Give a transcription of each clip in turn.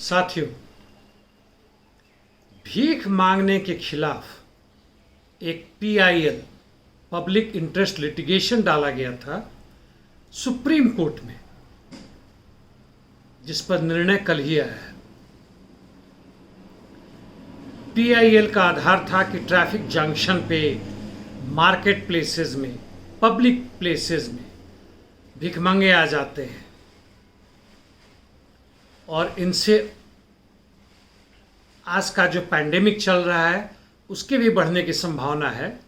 साथियों, भीख मांगने के खिलाफ एक पीआईएल पब्लिक इंटरेस्ट लिटिगेशन डाला गया था सुप्रीम कोर्ट में, जिस पर निर्णय कल ही आया है। पीआईएल का आधार था कि ट्रैफिक जंक्शन पे, मार्केट प्लेसेस में, पब्लिक प्लेसेस में भिखमंगे आ जाते हैं और इनसे आज का जो पैंडेमिक चल रहा है उसके भी बढ़ने की संभावना है।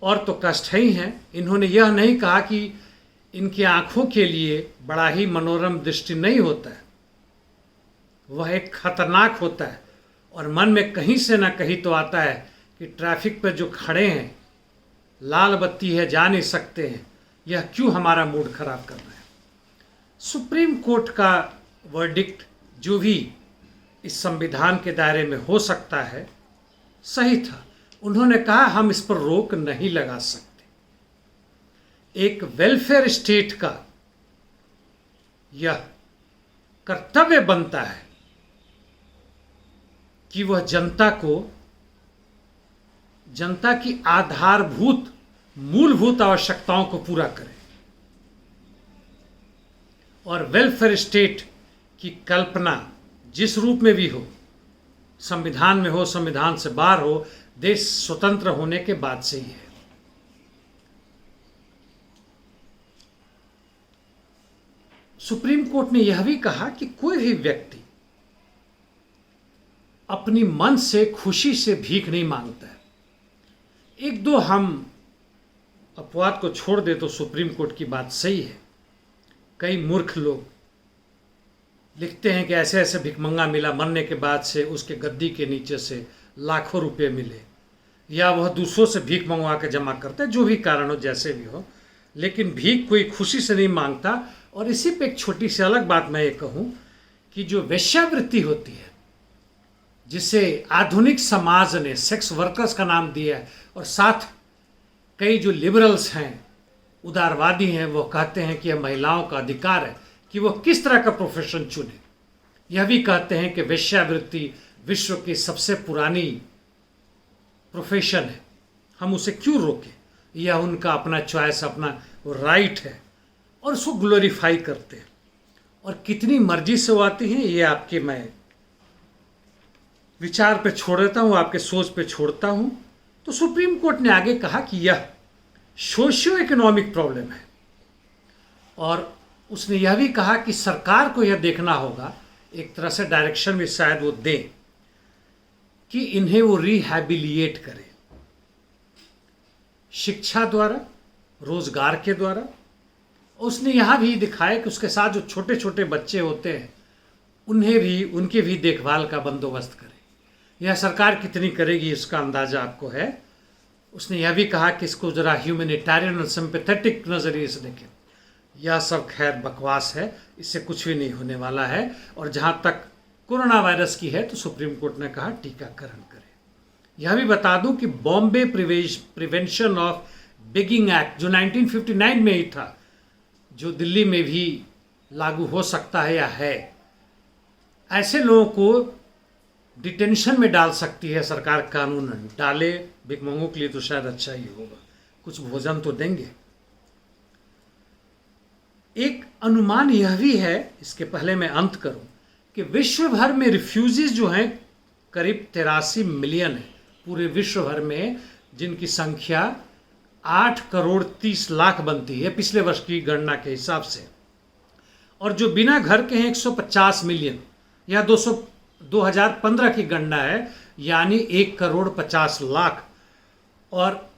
और तो कष्ट ही हैं। इन्होंने यह नहीं कहा कि इनकी आंखों के लिए बड़ा ही मनोरम दृष्टि नहीं होता है, वह एक खतरनाक होता है। और मन में कहीं से ना कहीं तो आता है कि ट्रैफिक पर जो खड़े हैं, लाल बत्ती है, जा नहीं सकते हैं, यह क्यों हमारा मूड खराब कर रहा है। सुप्रीम कोर्ट का वर्डिक्ट जो भी इस संविधान के दायरे में हो सकता है सही था। उन्होंने कहा हम इस पर रोक नहीं लगा सकते। एक वेलफेयर स्टेट का यह कर्तव्य बनता है कि वह जनता की आधारभूत मूलभूत आवश्यकताओं को पूरा करे। और वेलफेयर स्टेट की कल्पना जिस रूप में भी हो, संविधान में हो, संविधान से बाहर हो, देश स्वतंत्र होने के बाद से ही है। सुप्रीम कोर्ट ने यह भी कहा कि कोई भी व्यक्ति अपनी मन से खुशी से भीख नहीं मांगता है। एक दो हम अपवाद को छोड़ दे तो सुप्रीम कोर्ट की बात सही है। कई मूर्ख लोग लिखते हैं कि ऐसे ऐसे भिखमंगा मिला, मरने के बाद से उसके गद्दी के नीचे से लाखों रुपए मिले, या वह दूसरों से भीख मंगवा के जमा करते हैं, जो भी कारण हो, जैसे भी हो, लेकिन भीख कोई खुशी से नहीं मांगता। और इसी पे एक छोटी सी अलग बात मैं ये कहूँ कि जो वेश्यावृत्ति होती है, जिसे आधुनिक समाज ने सेक्स वर्कर्स का नाम दिया है, और साथ कई जो लिबरल्स हैं, उदारवादी हैं, वो कहते हैं कि यह महिलाओं का अधिकार है कि वो किस तरह का प्रोफेशन चुने। यह भी कहते हैं कि वेश्यावृत्ति विश्व की सबसे पुरानी प्रोफेशन है, हम उसे क्यों रोकें। यह उनका अपना चॉइस, अपना वो राइट है, और उसको ग्लोरीफाई करते हैं। और कितनी मर्जी से वो आती हैं, ये आपके मैं विचार पे छोड़ देता हूँ, आपके सोच पे छोड़ता हूँ। तो सुप्रीम कोर्ट ने आगे कहा कि यह सोशियो इकोनॉमिक प्रॉब्लम है, और उसने यह भी कहा कि सरकार को यह देखना होगा, एक तरह से डायरेक्शन भी शायद वो दें कि इन्हें वो रिहैबिलिएट करें, शिक्षा द्वारा, रोजगार के द्वारा। उसने यहाँ भी दिखाया कि उसके साथ जो छोटे छोटे बच्चे होते हैं उनके भी देखभाल का बंदोबस्त करें। यह सरकार कितनी करेगी इसका अंदाजा आपको है। उसने यह भी कहा कि इसको ज़रा ह्यूमैनिटेरियन और सिंपैथेटिक नज़रिए से देखें। यह सब खैर बकवास है, इससे कुछ भी नहीं होने वाला है। और जहाँ तक कोरोना वायरस की है तो सुप्रीम कोर्ट ने कहा टीकाकरण करें। यह भी बता दूं कि Bombay prevention of begging act जो 1959 में ही था, जो दिल्ली में भी लागू हो सकता है या है, ऐसे लोगों को डिटेंशन में डाल सकती है सरकार। कानून डाले भिखमंगों के लिए तो शायद अच्छा ही होगा, कुछ भोजन तो देंगे। एक अनुमान यह भी है, इसके पहले मैं अंत करूं, कि विश्व भर में रिफ्यूजीज जो हैं करीब 83 मिलियन है पूरे विश्व भर में, जिनकी संख्या 8 करोड़ 30 लाख बनती है पिछले वर्ष की गणना के हिसाब से। और जो बिना घर के हैं 150 मिलियन, या 2015 की गणना है, यानी 1 करोड़ 50 लाख। और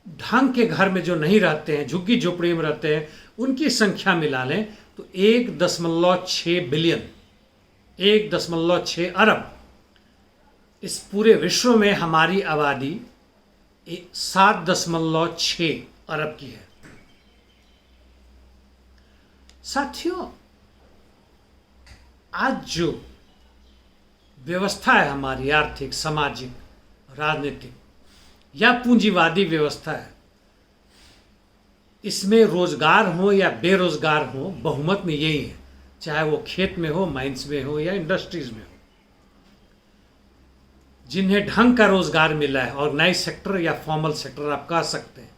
ढंग के घर में जो नहीं रहते हैं, झुग्गी झोपड़ी में रहते हैं, उनकी संख्या मिला लें तो 1.6 बिलियन, 1.6 अरब। इस पूरे विश्व में हमारी आबादी 7.6 अरब की है। साथियों, आज जो व्यवस्था है हमारी, आर्थिक, सामाजिक, राजनीतिक या पूंजीवादी व्यवस्था है, इसमें रोजगार हो या बेरोजगार हो, बहुमत में यही है चाहे वो खेत में हो, माइंस में हो या इंडस्ट्रीज में हो। जिन्हें ढंग का रोजगार मिला है, ऑर्गेनाइज सेक्टर या फॉर्मल सेक्टर आप कह सकते हैं,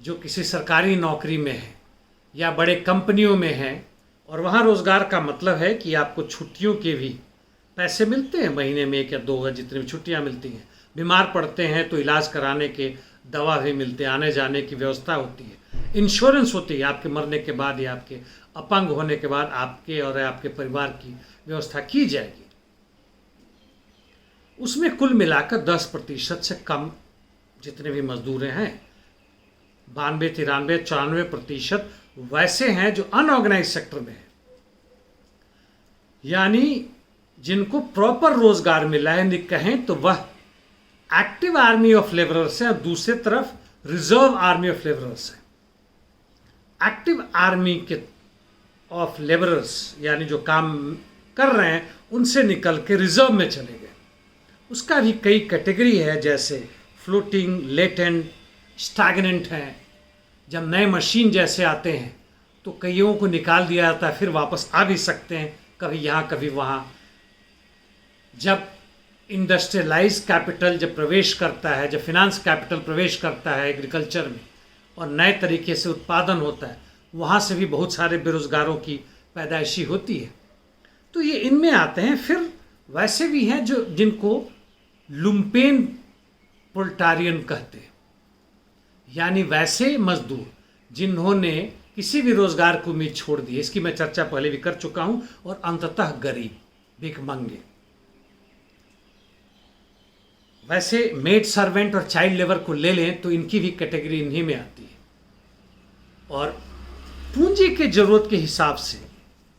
जो किसी सरकारी नौकरी में है या बड़े कंपनियों में है, और वहाँ रोजगार का मतलब है कि आपको छुट्टियों के भी पैसे मिलते हैं, महीने में 1 या 2 जितनी भी छुट्टियाँ मिलती हैं। बीमार पड़ते हैं तो इलाज कराने के दवा भी मिलते हैं, आने जाने की व्यवस्था होती है, इंश्योरेंस होती है, आपके मरने के बाद या आपके अपंग होने के बाद आपके और आपके परिवार की व्यवस्था की जाएगी। उसमें कुल मिलाकर 10% से कम जितने भी मजदूर हैं, 92, 93, 94% वैसे हैं जो अनऑर्गेनाइज सेक्टर में हैं, यानी जिनको प्रॉपर रोजगार मिला है, नहीं कहें तो वह एक्टिव आर्मी ऑफ लेबरर्स है और दूसरी तरफ रिजर्व आर्मी ऑफ लेबरर्स है। एक्टिव आर्मी के ऑफ लेबरर्स यानी जो काम कर रहे हैं उनसे निकल के रिजर्व में चले गए। उसका भी कई कैटेगरी है, जैसे फ्लोटिंग, लेटेंट, स्टैग्नेंट हैं। जब नए मशीन जैसे आते हैं तो कईयों को निकाल दिया जाता है, फिर वापस आ भी सकते हैं, कभी यहाँ कभी वहाँ। जब इंडस्ट्रियलाइज कैपिटल जब प्रवेश करता है, जब फिनांस कैपिटल प्रवेश करता है एग्रीकल्चर में और नए तरीके से उत्पादन होता है, वहाँ से भी बहुत सारे बेरोजगारों की पैदाइशी होती है। तो ये इनमें आते हैं। फिर वैसे भी हैं जो जिनको लुम्पेन प्रोलेटारियन कहते हैं, यानी वैसे मजदूर जिन्होंने किसी भी रोजगार को उम्मीद छोड़ दी। इसकी मैं चर्चा पहले भी कर चुका हूं। और अंततः गरीब, भिखमंगे। वैसे मेड सर्वेंट और चाइल्ड लेबर को ले लें तो इनकी भी कैटेगरी इन्हीं में आती है। और पूंजी के जरूरत के हिसाब से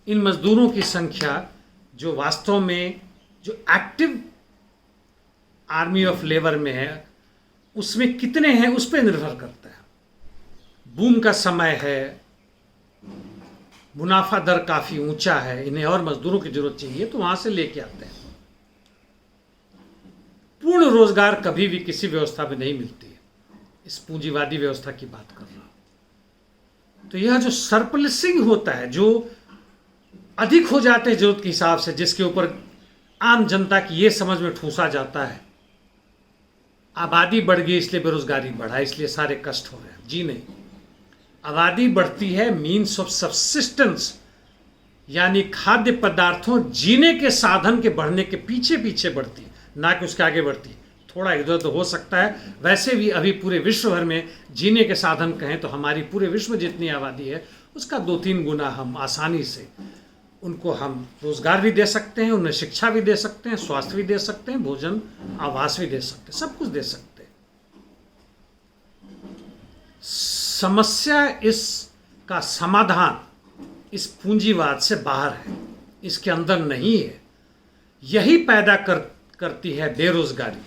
इन मजदूरों की संख्या जो वास्तव में जो एक्टिव आर्मी ऑफ लेबर में है उसमें कितने हैं उस पर निर्भर करता है। बूम का समय है, मुनाफा दर काफ़ी ऊंचा है, इन्हें और मजदूरों की जरूरत चाहिए तो वहां से लेके आते हैं। पूर्ण रोजगार कभी भी किसी व्यवस्था में नहीं मिलती है। इस पूंजीवादी व्यवस्था की बात कर रहा हूं। तो यह जो सरप्लसिंग होता है, जो अधिक हो जाते हैं जरूरत के हिसाब से, जिसके ऊपर आम जनता की ये समझ में ठूसा जाता है आबादी बढ़ गई इसलिए बेरोजगारी बढ़ा, इसलिए सारे कष्ट हो रहे हैं। जी नहीं, आबादी बढ़ती है मीन्स ऑफ सब्सिस्टेंस, यानी खाद्य पदार्थों, जीने के साधन के बढ़ने के पीछे पीछे बढ़ती है, ना कि उसके आगे बढ़ती है। थोड़ा इधर उधर हो सकता है। वैसे भी अभी पूरे विश्व भर में जीने के साधन कहें तो हमारी पूरे विश्व में जितनी आबादी है उसका 2-3 गुना हम आसानी से उनको हम रोजगार भी दे सकते हैं, उन्हें शिक्षा भी दे सकते हैं, स्वास्थ्य भी दे सकते हैं, भोजन आवास भी दे सकते हैं, सब कुछ दे सकते हैं। समस्या इसका समाधान इस पूंजीवाद से बाहर है, इसके अंदर नहीं है। यही पैदा करती है बेरोजगारी।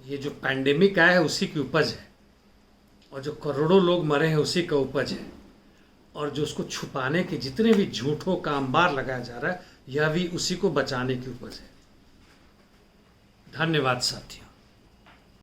ये जो पैंडेमिक आया है उसी की उपज है, और जो करोड़ों लोग मरे हैं उसी का उपज है, और जो उसको छुपाने के जितने भी झूठों का अंबार लगाया जा रहा है यह भी उसी को बचाने की उपज है। धन्यवाद साथियों।